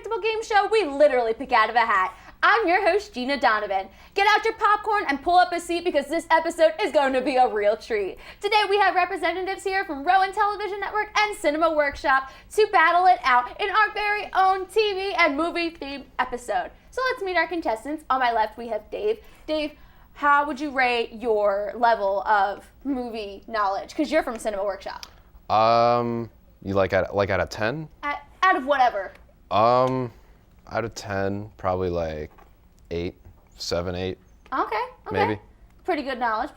unpredictable game show we literally pick out of a hat. I'm your host, Gina Donovan. Get out your popcorn and pull up a seat because this episode is going to be a real treat. Today we have representatives here from Rowan Television Network and Cinema Workshop to battle it out in our very own TV and movie themed episode. So let's meet our contestants. On my left we have Dave. Dave, how would you rate your level of movie knowledge? Because you're from Cinema Workshop. You like out of 10? Out of whatever. Out of 10, probably like 8, 7, 8. Okay. Maybe. Pretty good knowledge.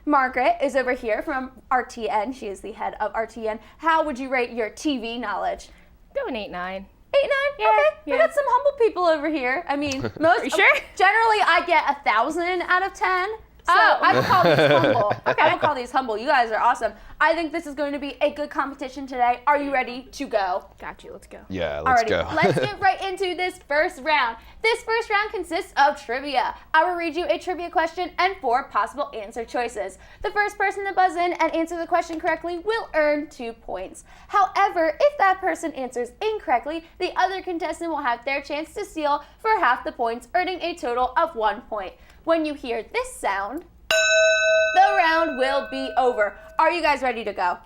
Margaret is over here from RTN. She is the head of RTN. How would you rate your TV knowledge? Go an 8, 9. 8, 9? Yeah, Okay. yeah. We got some humble people over here. I mean, most. You sure? Generally, I get 1,000 out of 10. So Oh. I would call these humble. Okay. I would call these humble. You guys are awesome. I think this is going to be a good competition today. Are you ready to go? Got you. Let's go. Yeah, let's Alrighty, go. let's get right into this first round. This first round consists of trivia. I will read you a trivia question and 4 possible answer choices. The first person to buzz in and answer the question correctly will earn 2 points. However, if that person answers incorrectly, the other contestant will have their chance to steal for half the points, earning a total of 1 point. When you hear this sound, the round will be over. Are you guys ready to go?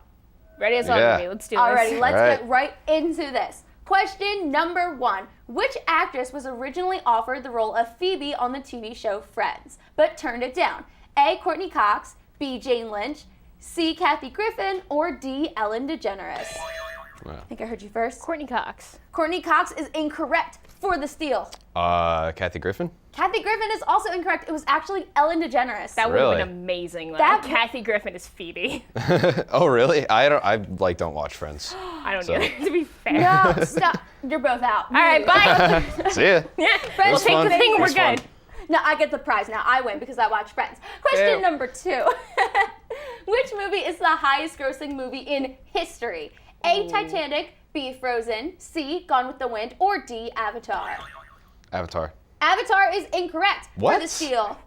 Ready as Yeah. always. Let's do this. Alrighty, let's Alright. get right into this. Question number 1. Which actress was originally offered the role of Phoebe on the TV show Friends, but turned it down? A. Courtney Cox, B. Jane Lynch, C. Kathy Griffin, or D. Ellen DeGeneres? I think I heard you first. Courtney Cox. Courtney Cox is incorrect for the steal. Kathy Griffin? Kathy Griffin is also incorrect. It was actually Ellen DeGeneres. That would have Really? been amazing. Though. That- Kathy Griffin is Phoebe. Oh, really? I don't watch Friends. I don't So- either, to be fair. No, stop. You're both out. All right, bye. See ya. Yeah, Friends we'll take fun. the thing. It We're was fun. good. No, I get the prize now. I win because I watch Friends. Question Ew. number 2. Which movie is the highest grossing movie in history? A. Titanic, B. Frozen, C. Gone with the Wind, or D. Avatar? Avatar. Avatar is incorrect for What? the steal.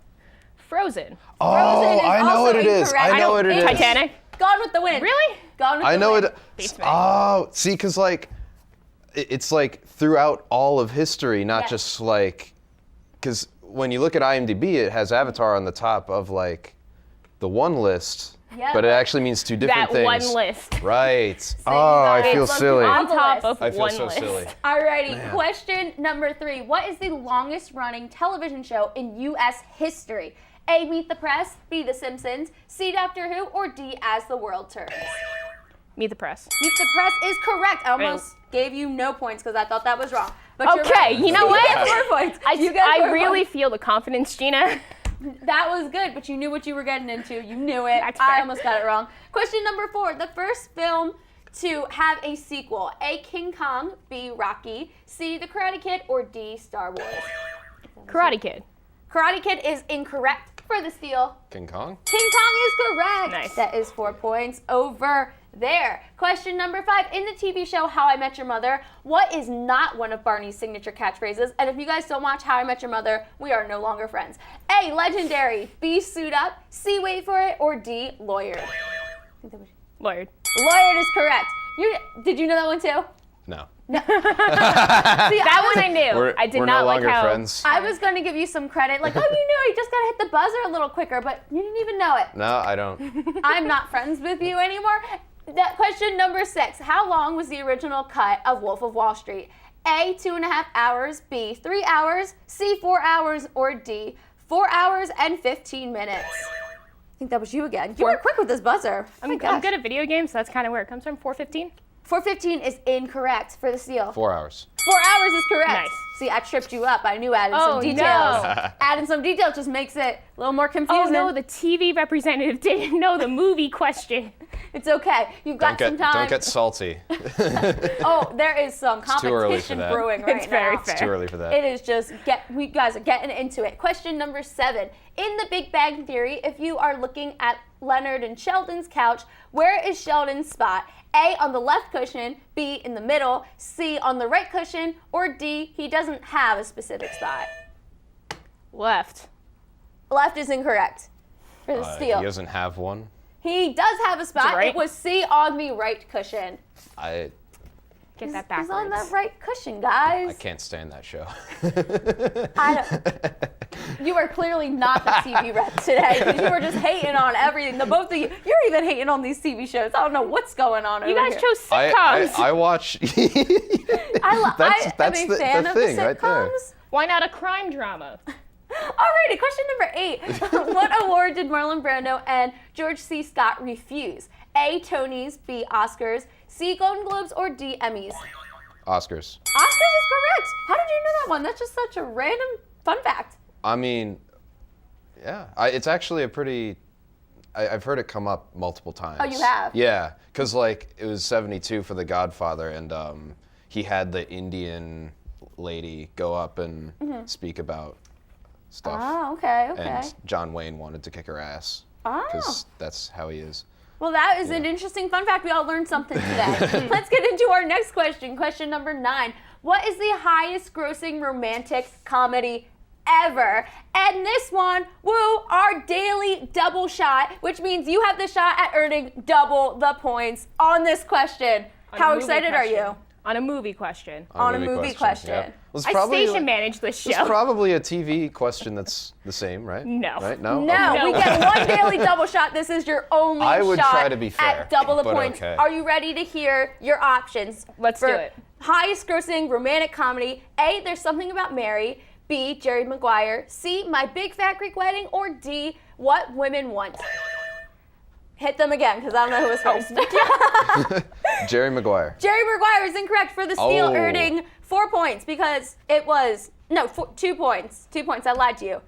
Frozen. Oh, is I know also what it is. incorrect. I know what it is. Titanic. Gone with the Wind. Really? Gone with I the know Wind. it. Beats me. Oh, see, because like, it's like throughout all of history, not Yes. just like, because when you look at IMDb, it has Avatar on the top of like the one list, Yeah. but it actually means 2 different That things. one list. Right. you Oh, I guys feel look silly. on On top of I feel one so list. silly. Alrighty, Man. question number 3. What is the longest running television show in U.S. history? A. Meet the Press, B. The Simpsons, C. Doctor Who, or D. As the World Turns? Meet the Press. Meet the Press is correct. I almost gave you no points because I thought that was wrong. But you're Okay, right. you know You what? get 4 points. You get I 4 really points. feel the confidence, Gina. That was good, but you knew what you were getting into. You knew it. That's I fair. almost got it wrong. Question number 4. The first film to have a sequel. A. King Kong, B. Rocky, C. The Karate Kid, or D. Star Wars? Karate Kid. Karate Kid is incorrect for the steal. King Kong? King Kong is correct. Nice. That is 4 points over there. Question number 5. In the TV show How I Met Your Mother, what is not one of Barney's signature catchphrases? And if you guys don't watch How I Met Your Mother, we are no longer friends. A. Legendary. B. Suit up. C. Wait for it. Or D. Lawyered. Lord. Lawyered is correct. Did you know that one too? No. See, That one I knew. I did we're not no like longer how. friends. I was going to give you some credit. Like, oh, you knew. You just got to hit the buzzer a little quicker. But you didn't even know it. No, I don't. I'm not friends with you anymore. That question number 6. How long was the original cut of Wolf of Wall Street? A, 2.5 hours, B, 3 hours, C, 4 hours, or D, 4 hours and 15 minutes? I think that was you again. You were quick with this buzzer. Oh my I'm gosh. good at video games, so that's kind of where it comes from. 4:15. 4:15 is incorrect for the steal. 4 hours. 4 hours is correct. Nice. See, I tripped you up. I knew adding Oh, some details. no. Adding some details just makes it a little more Oh confusing. no, the TV representative didn't know the movie question. It's okay. You've got some time. Don't get salty. Oh, there is some too early for competition that. brewing right It's very now. fair. Too early for that. It is just we guys are getting into it. Question number 7. In The Big Bang Theory, if you are looking at Leonard and Sheldon's couch, where is Sheldon's spot? A, on the left cushion, B, in the middle, C, on the right cushion, or D, he doesn't have a specific spot? Left. Left is incorrect for the steal. He doesn't have one. He does have a spot. right. It was C, on the right cushion. Get that He's backwards. on that right cushion, guys. I can't stand that show. You are clearly not the TV rep today because you were just hating on everything. The both of you, you're even hating on these TV shows. I don't know what's going on You over guys here. chose sitcoms. I watch. I am a fan the of the thing right there. sitcoms. Why not a crime drama? Alrighty, question number 8. What award did Marlon Brando and George C. Scott refuse? A. Tonys, B. Oscars, C. Golden Globes, or D. Emmys? Oscars. Oscars is correct. How did you know that one? That's just such a random fun fact. I mean, yeah. It's actually a pretty. I've heard it come up multiple times. Oh, you have? Yeah, because like it was 72 for The Godfather, and he had the Indian lady go up and speak about stuff. Oh, okay. And John Wayne wanted to kick her ass because that's how he is. Well, that is an interesting fun fact. We all learned something today. Let's get into our next question. Question number 9. What is the highest grossing romantic comedy ever? And this one, our daily double shot, which means you have the shot at earning double the points on this question. How excited are you? On a movie question. On a movie question. Yeah. I station manage this It's show. probably a TV question that's the same, right? No. Right? No? No, Okay. we get one daily double shot. This is your only I would shot try to be fair, at double the but points. okay. Are you ready to hear your options? Let's for do it. Highest grossing romantic comedy. A, There's Something About Mary. B, Jerry Maguire. C, My Big Fat Greek Wedding. Or D, What Women Want. Hit them again, because I don't know who was first. Jerry Maguire. Jerry Maguire is incorrect for the steal, Oh. earning 4 points because it was, 2 points. 2 points, I lied to you.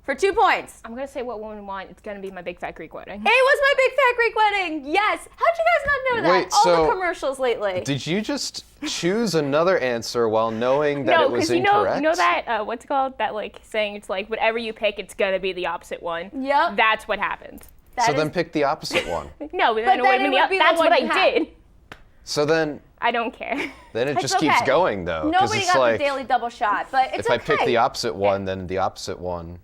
For 2 points. I'm going to say what women want. It's going to be My Big Fat Greek Wedding. It was My Big Fat Greek Wedding. Yes. How'd you guys not know that? Wait, All so the commercials lately. Did you just choose another answer while knowing that No, it was because you incorrect? know that, what's it called? That like saying it's like whatever you pick, it's going to be the opposite one. Yep. That's what happened. So then pick the opposite one. No, but But then it then would it be would be the that's one what you I had. did. So then I don't care. it It's just keeps okay. going though. 'cause Nobody it's got like, the daily double shot, but it's if okay. I pick the opposite one, then the opposite one.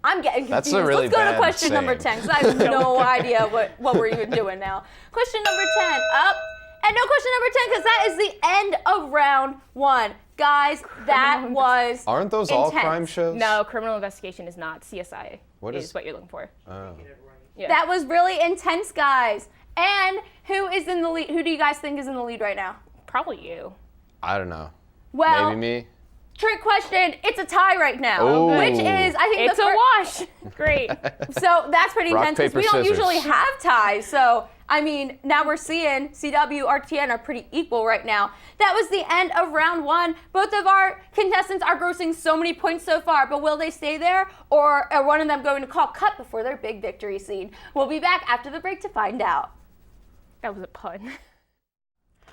I'm getting confused. That's a really Let's go to bad question number 10, saying. because I have no idea what we're even doing now. Question number 10, up. And no, question number 10, because that is the end of round 1. Guys, that was Aren't those all intense. crime shows? No, criminal investigation is not. CSI What is is- what you're looking for. Oh. Yeah. That was really intense, guys. And who is in the lead? Who do you guys think is in the lead right now? Probably you. I don't know. Well, Maybe me? trick question. It's a tie right now, Oh. which is I think It's a wash. Great. So that's pretty Rock, intense because we paper, don't scissors. usually have ties. So, I mean, now we're seeing CW, RTN are pretty equal right now. That was the end of round 1. Both of our contestants are grossing so many points so far, but will they stay there or are one of them going to call cut before their big victory scene? We'll be back after the break to find out. That was a pun.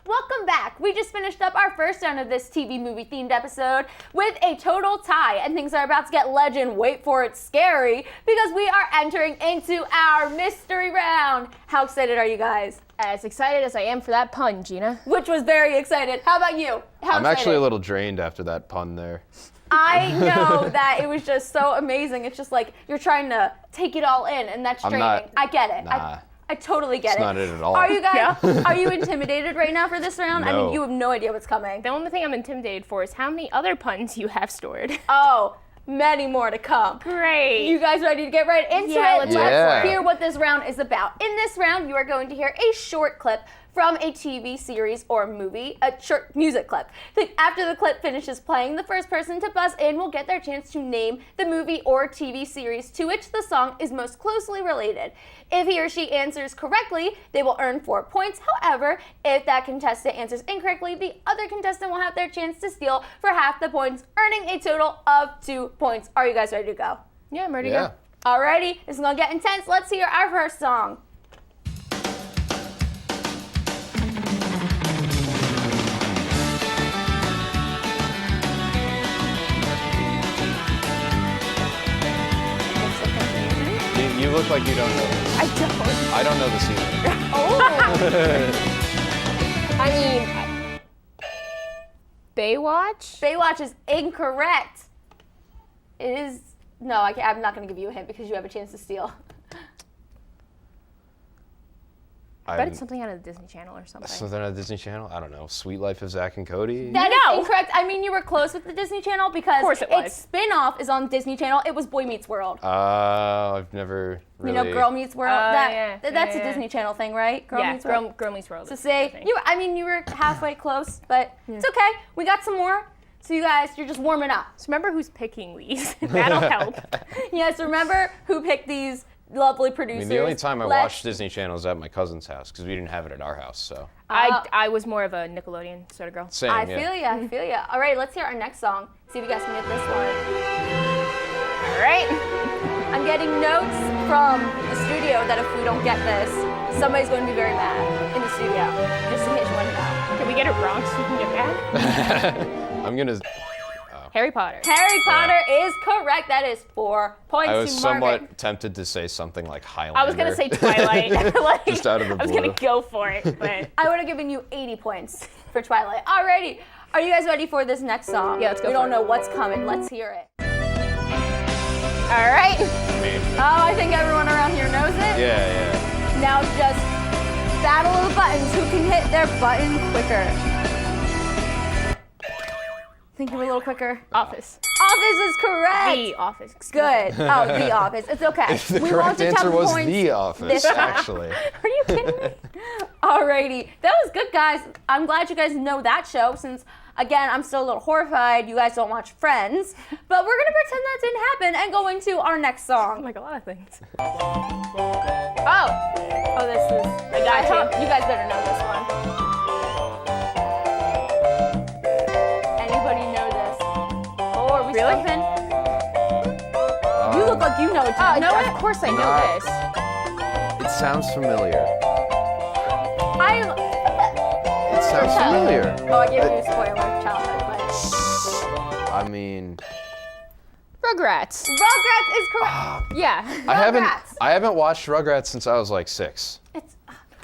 Welcome back. We just finished up our first round of this TV movie themed episode with a total tie, and things are about to get legend, wait for it, scary, because we are entering into our mystery round. How excited are you guys? As excited as I am for that pun, Gina. Which was very excited. How about you? How I'm excited? actually a little drained after that pun there. I know that it was just so amazing. It's just like you're trying to take it all in, and that's I'm draining. not- I get it. Nah. I totally get It's it. not it at all. Are you guys? Are you intimidated right now for this round? I mean, No. you have no idea what's coming. The only thing I'm intimidated for is how many other puns you have stored. Oh, many more to come. Great. You guys ready to get right into Yeah, it? let's go for it. Hear what this round is about. In this round, you are going to hear a short clip from a TV series or movie, a short music clip. After the clip finishes playing, the first person to buzz in will get their chance to name the movie or TV series to which the song is most closely related. If he or she answers correctly, they will earn 4 points. However, if that contestant answers incorrectly, the other contestant will have their chance to steal for half the points, earning a total of 2 points. Are you guys ready to go? Yeah, I'm ready Yeah. to Alrighty, this is gonna get intense. Let's hear our first song. You look like you don't know this. I don't. I don't know this either. Oh! I mean, Baywatch? Baywatch is incorrect. It is, no, I'm not gonna give you a hint because you have a chance to steal. I bet it's something out of the Disney Channel or something. Something on Disney Channel? I don't know. Sweet Life of Zach and Cody? That is incorrect. I mean, you were close with the Disney Channel because Of course it was. its spin-off is on Disney Channel. It was Boy Meets World. I've never really... You know, Girl Meets World. That's a yeah. Disney Channel thing, right? Girl Meets World. Girl Meets World. So say you were halfway close, but it's okay. We got some more. So you guys, you're just warming up. So remember who's picking these. That'll help. Yes, remember who picked these lovely I producers. mean, the only time I watched Disney Channel is at my cousin's house because we didn't have it at our house, so. I was more of a Nickelodeon sort of girl. Same, I feel ya. All right, let's hear our next song. See if you guys can get this one. All right. I'm getting notes from the studio that if we don't get this, somebody's going to be very mad in the studio. Just in case you want to know. Can we get it wrong so you can get mad? I'm gonna... Harry Potter. Harry Potter is correct. That is 4 points I was to Margaret. somewhat tempted to say something like Highlander. I was going to say Twilight. Like, Just out of the I was blue. going to go for it, but... I would have given you 80 points for Twilight. Alrighty. Are you guys ready for this next song? Yeah, let's go We for don't it. know what's coming. Let's hear it. All right. I mean, Oh, I think everyone around here knows it. yeah. Now just battle of the buttons. Who can hit their button quicker? Think you were a little quicker. Office. Office is correct. The Office. Excuse Good. Oh, The Office. It's okay. The We correct won't deduct answer was points The Office, this time. actually. me. Are you kidding me? Alrighty. That was good, guys. I'm glad you guys know that show since, again, I'm still a little horrified you guys don't watch Friends. But we're going to pretend that didn't happen and go into our next song. Like a lot of things. Oh, this is... I got you. You guys better know this one. Anybody know this? Oh, are we Really? stumping? You look like you know it. Do you know it? Of course I know Nah. this. It sounds familiar. It sounds Tell. familiar. Oh, I gave you a spoiler of childhood, but... I mean, Rugrats. Rugrats is correct. Yeah. Rugrats. I haven't watched Rugrats since I was like 6.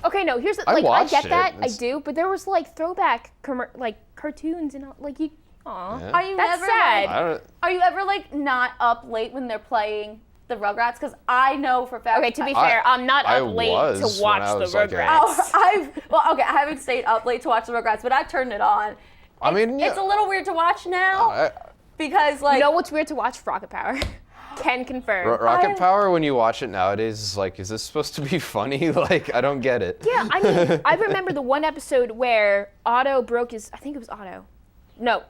Okay, no, here's the, I like, I watched get it. that, I It's- do, but there was like throwback, like cartoons and all, like you, aw. Yeah. Are you That's never sad. I don't. Are you ever like not up late when they're playing the Rugrats? Because I know for a fact. Okay, to be I- fair, I'm not I up late was to when watch I the was, like, Rugrats. I haven't stayed up late to watch the Rugrats, but I've turned it on. I mean, yeah. It's a little weird to watch now because like You know what's weird to watch? Rocket Power. Can confirm. Rocket Power, when you watch it nowadays, is like, is this supposed to be funny? Like, I don't get it. Yeah, I mean, I remember the one episode where Otto broke his, I think it was Otto. No.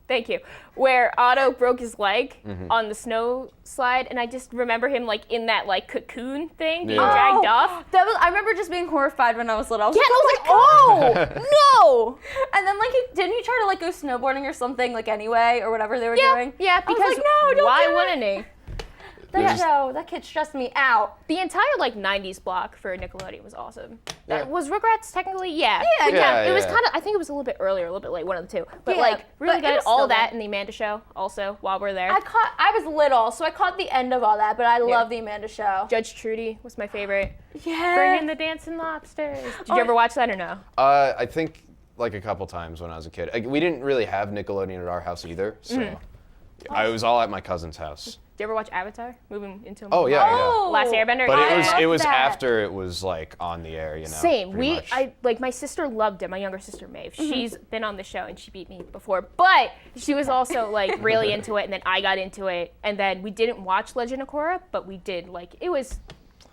Thank you. Where Otto broke his leg on the snow slide, and I just remember him like in that like cocoon thing being Yeah. dragged off. I remember just being horrified when I was little. I was Yeah, like, and I was like, oh, no! and then like didn't he try to like go snowboarding or something like anyway or whatever they were doing? Yeah, I was because like, no, don't why do it. wouldn't he? That kid stressed me out. The entire like '90s block for Nickelodeon was awesome. Yeah. Was Rugrats technically? Yeah. Yeah, It was yeah. kind of. I think it was a little bit earlier, a little bit late, one of the two. But Yeah, like really but it good. was All still that there. and the Amanda Show also while we're there. I was little, so I caught the end of all that, but I love the Amanda Show. Judge Trudy was my favorite. Yeah. Bring in the dancing lobsters. Did you ever watch that or no? I think like a couple times when I was a kid. Like, we didn't really have Nickelodeon at our house either, so I was all at my cousin's house. Did you ever watch Avatar? Moving into Oh yeah, Oh. Last Airbender. But Yeah. it was that. after it was like on the air, you know. Same. pretty much. I like my sister loved it. My younger sister Maeve. She's been on the show and she beat me before, but she was also like really into it. And then I got into it. And then we didn't watch Legend of Korra, but we did like it was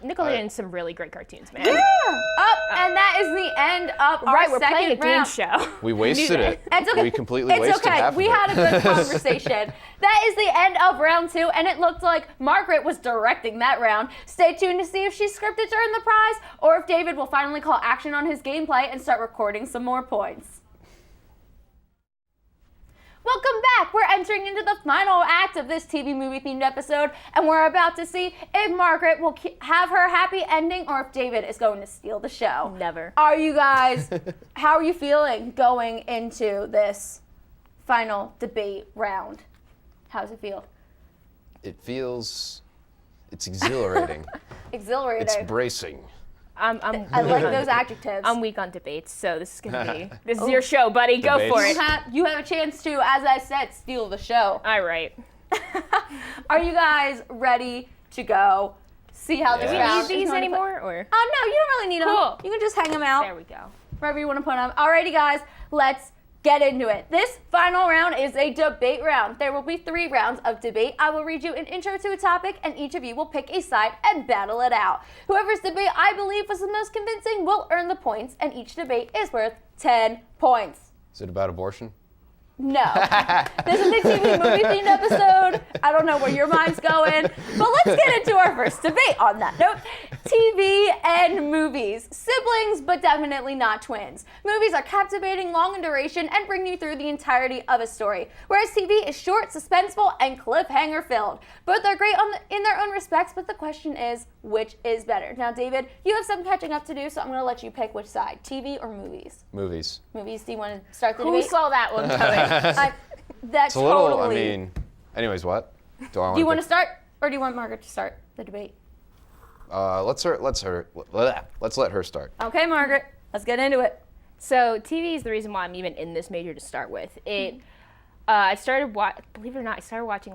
Nickelodeon and some really great cartoons, man. And that is the end of our Right, we're second playing a game round. show. We wasted it. It's okay. We completely It's wasted okay. half We of it. had a good conversation. That is the end of round 2, and it looked like Margaret was directing that round. Stay tuned to see if she's scripted to earn the prize, or if David will finally call action on his gameplay and start recording some more points. Welcome back. We're entering into the final act of this TV movie themed episode, and we're about to see if Margaret will have her happy ending or if David is going to steal the show. Never. Are you guys, how are you feeling going into this final debate round? How does it feel? It's exhilarating. Exhilarating. It's bracing. I I like those adjectives. I'm weak on debates, so this is gonna be this is your show, buddy. Go for Debates. it. You have a chance to, as I said, steal the show. All right. Are you guys ready to go? see how this Do we round need is these going to play. anymore, or? Oh, no, you don't really need them. Cool. You can just hang them out. There we go. Wherever you want to put them. Alrighty, guys, let's get into it. This final round is a debate round. There will be 3 rounds of debate. I will read you an intro to a topic, and each of you will pick a side and battle it out. Whoever's debate I believe was the most convincing will earn the points, and each debate is worth 10 points. Is it about abortion? No. This is a TV movie themed episode. I don't know where your mind's going, but let's get into our first debate on that note. TV and movies. Siblings, but definitely not twins. Movies are captivating, long in duration, and bring you through the entirety of a story, whereas TV is short, suspenseful, and cliffhanger filled. Both are great in their own respects, but the question is, which is better? Now, David, you have some catching up to do, so I'm going to let you pick which side, TV or movies. Movies. Movies. Do you want to start the Who debate? saw that one coming? It's a little, I mean, anyways, what? Do you want to start, or do you want Margaret to start the debate? Let's let her start. Okay, Margaret, let's get into it. So TV is the reason why I'm even in this major to start with. I started believe it or not, I started watching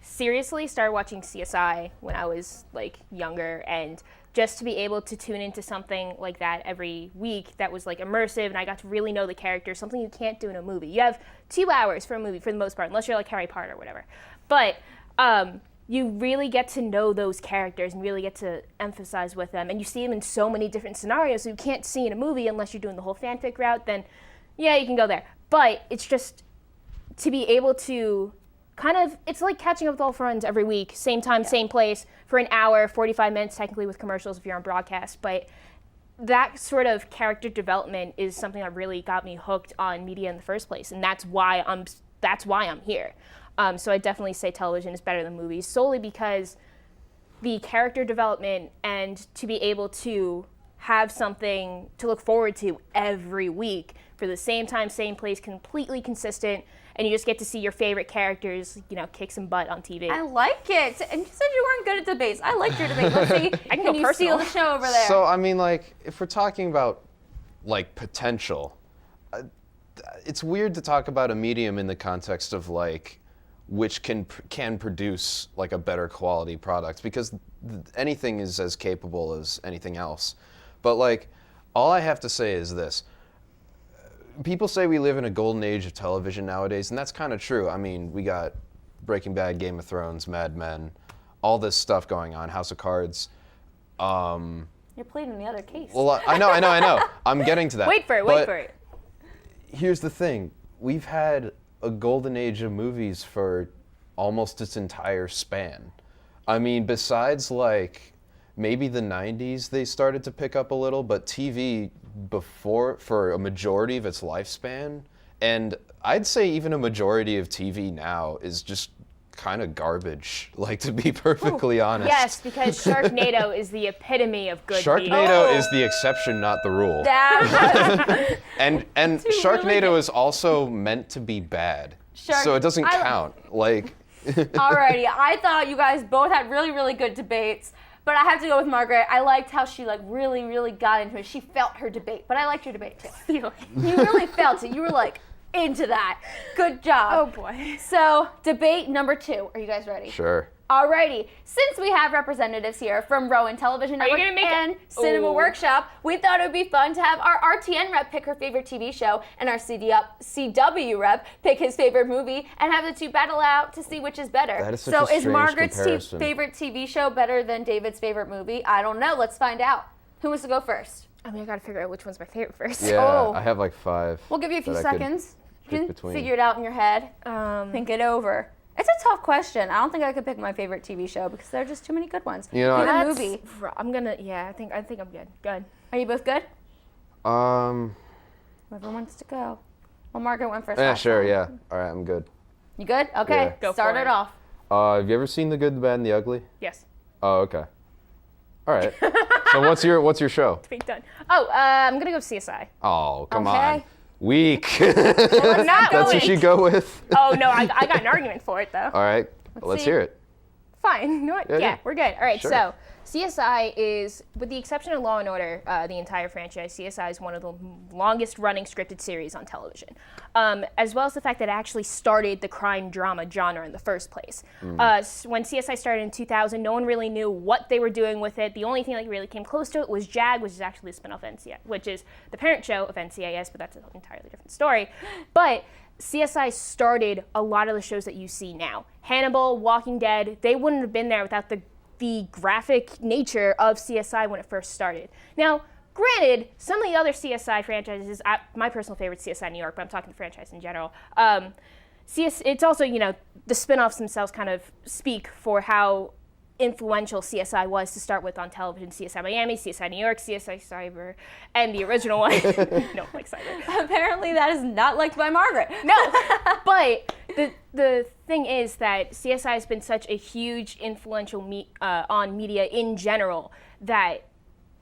started watching CSI when I was younger, and just to be able to tune into something like that every week that was immersive, and I got to really know the characters, something you can't do in a movie. You have 2 hours for a movie for the most part, unless you're like Harry Potter or whatever. But you really get to know those characters and really get to emphasize with them, and you see them in so many different scenarios you can't see in a movie unless you're doing the whole fanfic route. Then yeah, you can go there, but it's just to be able to it's like catching up with all friends every week, same time, same place, for an hour, 45 minutes technically with commercials if you're on broadcast. But that sort of character development is something that really got me hooked on media in the first place, and that's why I'm here. So I definitely say television is better than movies, solely because the character development and to be able to have something to look forward to every week for the same time, same place, completely consistent, and you just get to see your favorite characters, kick some butt on TV. I like it. And you said you weren't good at debates. I liked your debate. Let's see. I can go you steal personal. the show over there? So, I mean, if we're talking about, potential, it's weird to talk about a medium in the context of, which can produce, a better quality product, because anything is as capable as anything else. But, all I have to say is this. People say we live in a golden age of television nowadays, and that's kind of true. I mean, we got Breaking Bad, Game of Thrones, Mad Men, all this stuff going on, House of Cards. You're pleading the other case. Well, I know. I'm getting to that. Wait for it. Here's the thing. We've had a golden age of movies for almost its entire span. I mean, besides, maybe the 90s they started to pick up a little, but TV for a majority of its lifespan, and I'd say even a majority of TV now is just kind of garbage, to be perfectly honest. Yes, because Sharknado is the epitome of good media. Sharknado is the exception, not the rule. And Sharknado really is also meant to be bad, so it doesn't count. Alrighty, I thought you guys both had really, really good debates. But I have to go with Margaret. I liked how she really, really got into it. She felt her debate, but I liked your debate too. You really felt it. You were into that. Good job. Oh boy. So debate number 2. Are you guys ready? Sure. Alrighty. Since we have representatives here from Rowan Television Network and Cinema Workshop, we thought it would be fun to have our RTN rep pick her favorite TV show and our CW rep pick his favorite movie and have the 2 battle out to see which is better. That is such a strange Margaret's comparison. favorite TV show better than David's favorite movie? I don't know. Let's find out. Who wants to go first? I gotta figure out which one's my favorite first. Yeah, I have 5. We'll give you a few that I could seconds. You pick can between. figure it out in your head. Think it over. It's a tough question. I don't think I could pick my favorite TV show because there are just too many good ones. Favorite movie. I think I'm good. Good. Are you both good? Whoever wants to go. Well, Margaret went first. Yeah, last sure, time. yeah. All right, I'm good. You good? Okay. Yeah. Go Start for it it. off. Have you ever seen The Good, the Bad, and the Ugly? Yes. Oh, okay. All right. So what's your show? Being done. I'm gonna go CSI. Oh, come Okay. on. Weak. I'm not That's going. what you go with? Oh no, I got an argument for it though. All right, let's see. hear it. fine. You know what? Yeah. We're good. All right, Sure. so CSI is, with the exception of Law & Order, the entire franchise, CSI is one of the longest running scripted series on television, as well as the fact that it actually started the crime drama genre in the first place. When CSI started in 2000, no one really knew what they were doing with it. The only thing that really came close to it was JAG, which is actually a spin-off of NCIS, which is the parent show of NCIS, but that's an entirely different story. But CSI started a lot of the shows that you see now. Hannibal, Walking Dead, they wouldn't have been there without the graphic nature of CSI when it first started. Now, granted, some of the other CSI franchises, my personal favorite CSI New York, but I'm talking the franchise in general, it's also, the spin-offs themselves kind of speak for how influential CSI was to start with on television. CSI Miami, CSI New York, CSI Cyber, and the original one. No, like Cyber. Apparently that is not liked by Margaret. No, but the thing is that CSI has been such a huge influential on media in general that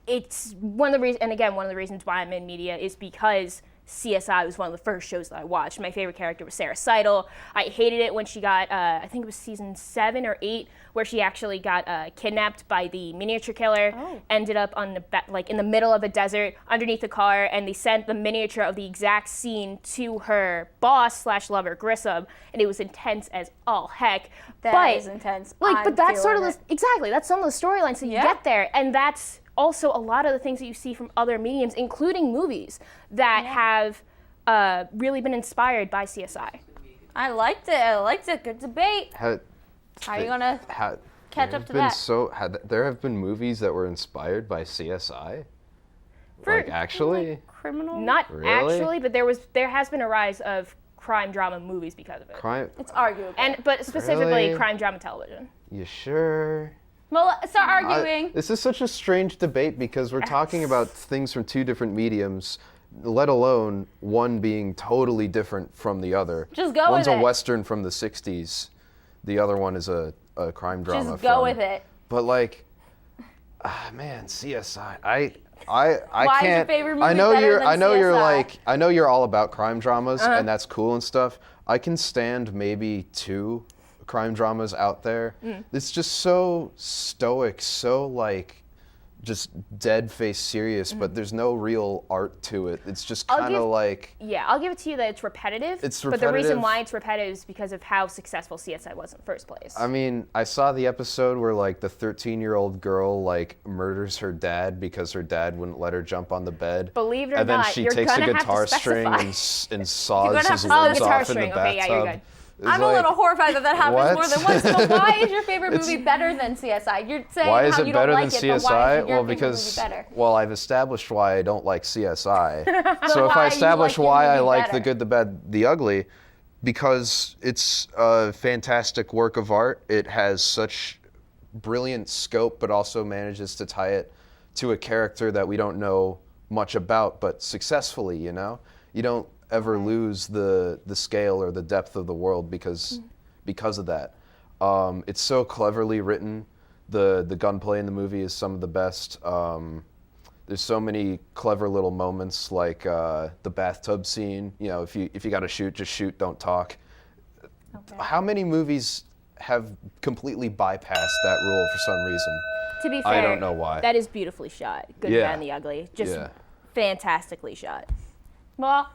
it's one of the reasons, and again, one of the reasons why I'm in media is because CSI was one of the first shows that I watched. My favorite character was Sarah Seidel. I hated it when she got, I think it was season 7 or 8, where she actually got kidnapped by the miniature killer, ended up on in the middle of a desert underneath a car, and they sent the miniature of the exact scene to her boss/lover, Grissom, and it was intense as all heck. That is intense. But that's sort of that's some of the storylines that you get there, and that's also a lot of the things that you see from other mediums, including movies, that have really been inspired by CSI. I liked it. Good debate. How are you going to catch up to that? There have been movies that were inspired by CSI? Actually? Criminal? Not Really? actually, but there has been a rise of crime drama movies because of it. It's arguable. But specifically Really? crime drama television. You sure? Well, start arguing. This is such a strange debate because we're talking about things from two different mediums, let alone one being totally different from the other. Just go One's with it. a Western from the 60s. The other one is a crime drama. Just go with it. But man, CSI. I Why can't. is your favorite movie I know better you're. than I know you're CSI? I know you're all about crime dramas, and that's cool and stuff. I can stand maybe 2 crime dramas out there. It's just so stoic, so just dead-faced serious, but there's no real art to it. It's just kind of Yeah, I'll give it to you that it's repetitive. It's But the reason repetitive. why it's repetitive is because of how successful CSI was in the first place. I mean, I saw the episode where the 13-year-old girl murders her dad because her dad wouldn't let her jump on the bed. Believe it or and then not, she you're takes a gonna have to guitar string specify. and saws gonna have his to- limbs guitar off in the string. Okay, yeah, you're bathtub. good. It's I'm a little horrified that happens What? more than once. But why is your favorite movie better than CSI? You're saying Why is how it you don't better like than it, but why CSI? is your Well, favorite because movie better? I've established why I don't like CSI. So if why I you establish like your why I movie like better? The Good, the Bad, the Ugly, because it's a fantastic work of art. It has such brilliant scope, but also manages to tie it to a character that we don't know much about, but successfully. You don't ever lose the scale or the depth of the world because of that. It's so cleverly written. The gunplay in the movie is some of the best. There's so many clever little moments, like the bathtub scene. If you got to shoot, just shoot, don't talk. Okay. How many movies have completely bypassed that rule for some reason? To be fair, I don't know why. That is beautifully shot. Good, Yeah. Bad, and the Ugly. Just fantastically shot. Well,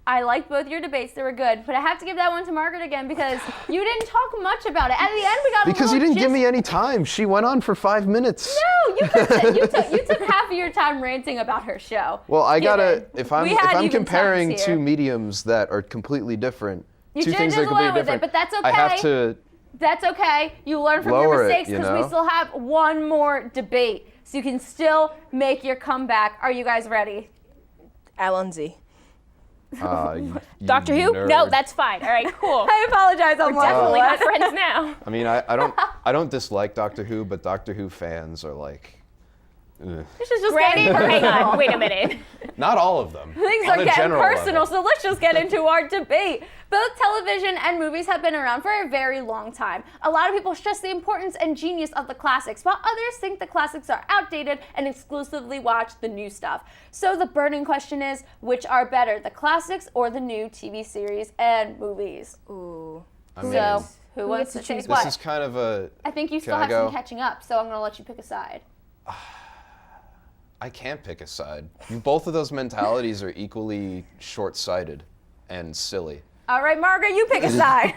I liked both your debates. They were good. But I have to give that one to Margaret again because you didn't talk much about it. At the end, we got Because a you little didn't give me any time. She went on for 5 minutes. No, you took half of your time ranting about her show. Well, I gotta. Given. If I'm We had even comparing times here. 2 mediums that are completely different, You 2 should've things that are just completely went with it, different, but that's I have okay. to. That's okay. You learn from Lower your it, mistakes you because we know? still have one more debate. So you can still make your comeback. Are you guys ready? Alonzi. You Doctor Who? nerd. No, that's fine. All right, cool. I apologize. I'm Definitely not laughing. friends now. I mean, I don't dislike Doctor Who, but Doctor Who fans are like, ugh. This is just Granted, getting hang personal. on, wait a minute. Not all of them. Things On are a getting general personal, level. so let's just get into our debate. Both television and movies have been around for a very long time. A lot of people stress the importance and genius of the classics, while others think the classics are outdated and exclusively watch the new stuff. So the burning question is, which are better, the classics or the new TV series and movies? Ooh. I mean, So, Who wants to choose This what? is kind of a. I think you still Can I have go? some catching up, so I'm going to let you pick a side. I can't pick a side. Both of those mentalities are equally short-sighted and silly. All right, Margaret, you pick a side.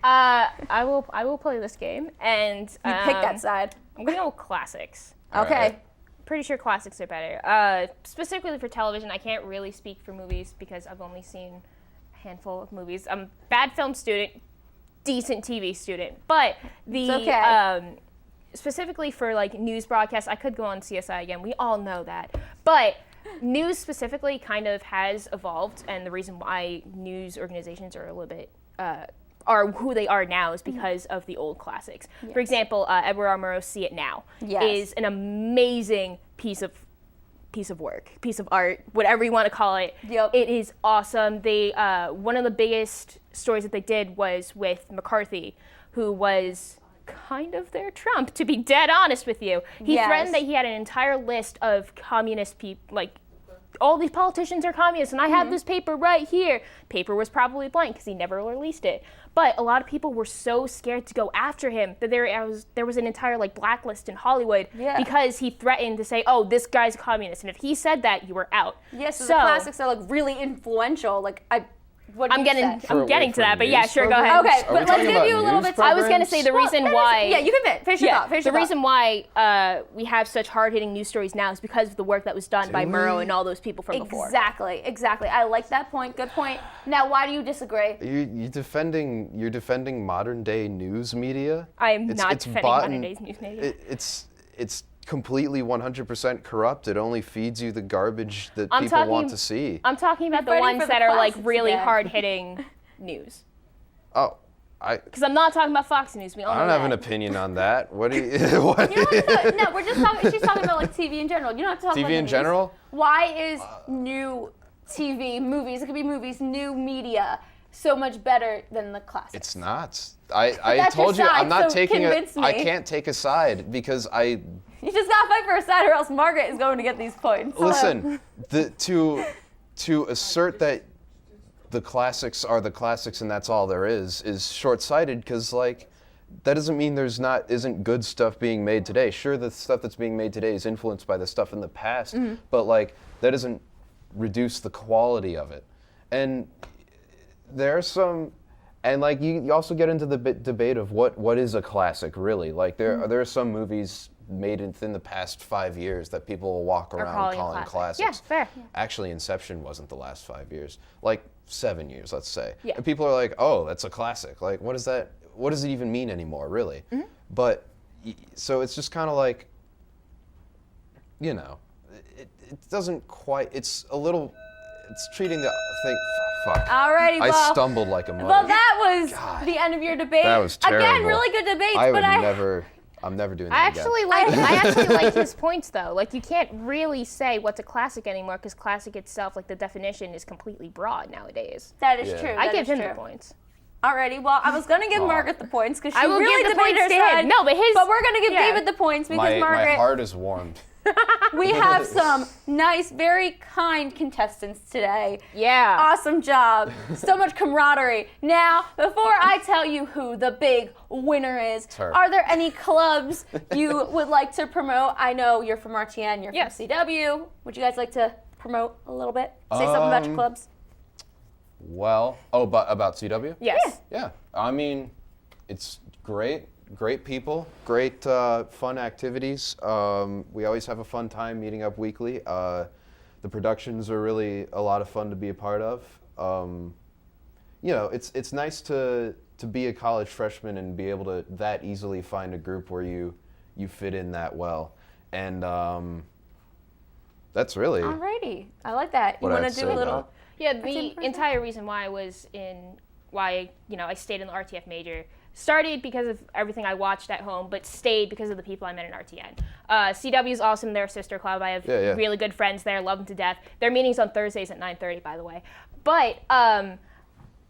I will play this game, and You pick that side. I'm gonna go with classics. Okay. right. Pretty sure classics are better. Specifically for television, I can't really speak for movies because I've only seen a handful of movies. I'm a bad film student, decent TV student, but the It's okay. Specifically for like news broadcasts, I could go on CSI again. We all know that, but news specifically kind of has evolved, and the reason why news organizations are a little bit are who they are now is because of the old classics. Yes. For example, Edward R. Murrow's See It Now Yes. is an amazing piece of work, piece of art, whatever you want to call it. Yep. It is awesome. They one of the biggest stories that they did was with McCarthy, who was kind of their Trump, to be dead honest with you. He Yes. threatened that he had an entire list of communist people, like all these politicians are communists, and I have this paper right here. Paper was probably blank because he never released it. But a lot of people were so scared to go after him that there was an entire like blacklist in Hollywood Yeah. because he threatened to say, "Oh, this guy's a communist," and if he said that, you were out. Yes, so the classics are like really influential. Like what I'm you getting said. I'm getting to for that, but yeah, news sure, go programs? ahead. Okay, Are we but let's talking give about you a little news bit. I was gonna say the Well, reason that is- why. Yeah, you can finish your thought. Finish the your reason why we have such hard-hitting news stories now is because of the work that was done by Do Murrow we? and all those people from before. Exactly. I like that point. Good point. Now, why do you disagree? You're defending modern day news media. I am not defending bought modern and- days news media. It's completely 100% corrupt. It only feeds you the garbage that I'm people talking- want to see. I'm talking about the fighting ones for the that are like classics really again. hard-hitting news. Oh, I Because I'm not talking about Fox News. We all know don't have that. an opinion on that. What do you? What? You don't have to, no, we're just talking. She's talking about like TV in general. You don't have to talk about TV in news. general? Why is new TV, movies? It could be movies, new media, so much better than the classics. It's not. I that's your told you side, I'm not so taking convince I me. can't take a side because I You just gotta fight for a side, or else Margaret is going to get these points. listen. To assert that the classics are the classics and that's all there is short-sighted because like that doesn't mean isn't good stuff being made today. Sure, the stuff that's being made today is influenced by the stuff in the past, but like that doesn't reduce the quality of it. And there's some, and like you also get into the debate of what is a classic really. Like there are some movies made within the past 5 years that people will walk around calling calling classics. classics. Yeah, fair. Actually, Inception wasn't the last 5 years. Like 7 years, let's say. Yeah. And people are like, "Oh, that's a classic." Like, what is that? What does it even mean anymore, really? But so it's just kind of like, you know, it doesn't quite. It's a little. It's treating the thing. Fuck. Alrighty, I well. stumbled like a mother. Well, that was God. the end of your debate. That was terrible. Again, really good debates, I would but never. I'm never doing I that actually again. like I actually like his points though. Like you can't really say what's a classic anymore because classic itself, like the definition, is completely broad nowadays. that is Yeah. true. I that give is him true. the points. Alrighty, well, I was gonna give Margaret the points because she I will really give the debated her points to him. side. No, but his- But we're gonna give yeah. David the points because my Margaret. heart is warmed. We have some nice, very kind contestants today. Yeah. Awesome job. So much camaraderie. Now, before I tell you who the big winner is, her. are there any clubs you would like to promote? I know you're from RTN, you're Yes. from CW. Would you guys like to promote a little bit? Say something about your clubs? Well, but about CW? Yes. Yeah, I mean, it's great people, great fun activities. We always have a fun time meeting up weekly. The productions are really a lot of fun to be a part of. You know, it's nice to be a college freshman and be able to that easily find a group where you fit in that well. And that's really Alrighty. I like that. You what I want have to to do a say little. about Yeah, That's the impressive. entire reason why I was I stayed in the RTF major started because of everything I watched at home, but stayed because of the people I met in RTN. CW is awesome. They're a sister club. I have Yeah. really good friends there. Love them to death. Their meetings on Thursdays at 9:30, by the way. But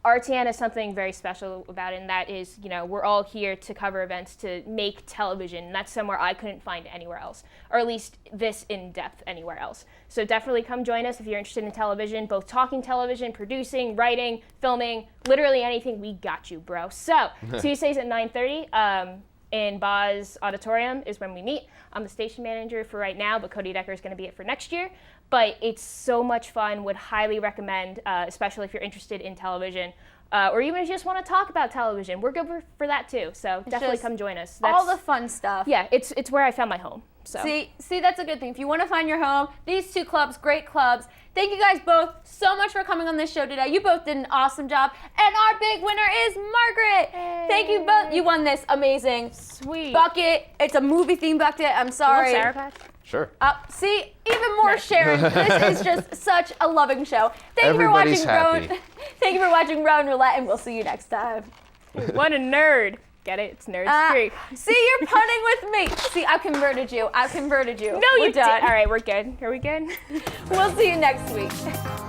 RTN has something very special about it, and that is, we're all here to cover events, to make television, and that's somewhere I couldn't find anywhere else, or at least this in-depth anywhere else. So definitely come join us if you're interested in television, both talking television, producing, writing, filming, literally anything. We got you, bro. So Tuesdays at 9:30 in Boz Auditorium is when we meet. I'm the station manager for right now, but Cody Decker is going to be it for next year. But it's so much fun. Would highly recommend, especially if you're interested in television, or even if you just want to talk about television. We're good for that too. So definitely come join us. All the fun stuff. Yeah, it's where I found my home. So see, that's a good thing. If you want to find your home, these two clubs, great clubs. Thank you guys both so much for coming on this show today. You both did an awesome job. And our big winner is Margaret. Hey. Thank you both. You won this amazing sweet bucket. It's a movie themed bucket. I'm sorry. Sour Patch? Sure. See, even more sharing. This is just such a loving show. Thank Everybody's you for watching happy. Rowan. Thank you for watching Rowan Roulette, and we'll see you next time. What a nerd. Get it? It's nerd streak. See, you're punning with me. See, I've converted you. No, We're you done. did. All right, we're good. Are we good? We'll see you next week.